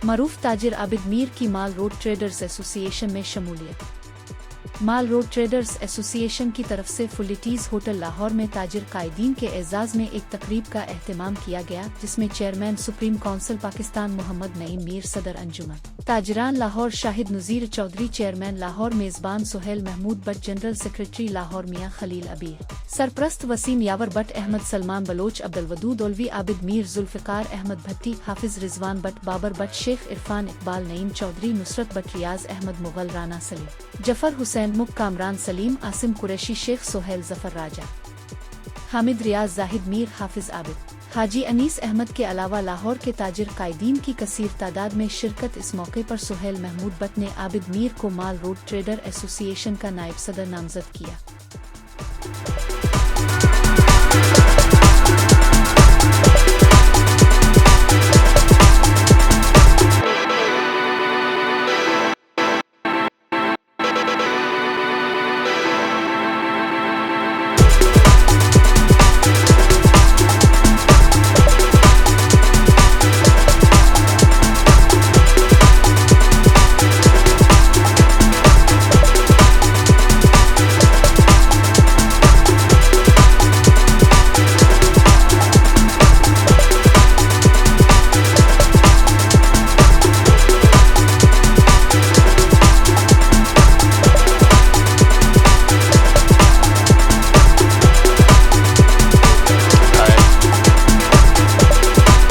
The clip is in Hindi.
मरूफ ताजिर आबिद मीर की माल रोड ट्रेडर्स एसोसिएशन में शमूलियत। माल रोड ट्रेडर्स एसोसिएशन की तरफ से फुलिटीज होटल लाहौर में ताजिर कायदीन के एजाज में एक तकरीब का एहतमाम किया गया, जिसमें chairman supreme council Pakistan Mohammad Naeem Mir, सदर अंजुमन ताजिरान लाहौर शाहिद नज़ीर चौधरी, चेयरमैन लाहौर मेजबान सुहेल महमूद बट, जनरल सेक्रेटरी लाहौर मियां खलील अबीर, सरप्रस्त वसीम यावर बट, अहमद सलमान बलोच, अब्दुल वदूद ओलवी, आबिद मीर, जुल्फ़िकार अहमद भट्टी, हाफिज रिजवान बट, बाबर बट, शेख इरफान इकबाल, नईम चौधरी, नुसरत बट, रियाज अहमद मुगल, राना सलीम, जफर हुसैन मुक, कामरान सलीम, आसिम कुरैशी, शेख सोहेल जफर राजा, हामिद रियाज, जाहिद मीर, हाफिज आबिद, हाजी अनीस अहमद के अलावा लाहौर के ताजिर कायदीन की कसीर तादाद में शिरकत। इस मौके पर सुहेल महमूद बट ने आबिद मीर को माल रोड ट्रेडर एसोसिएशन का नायब सदर नामजद किया।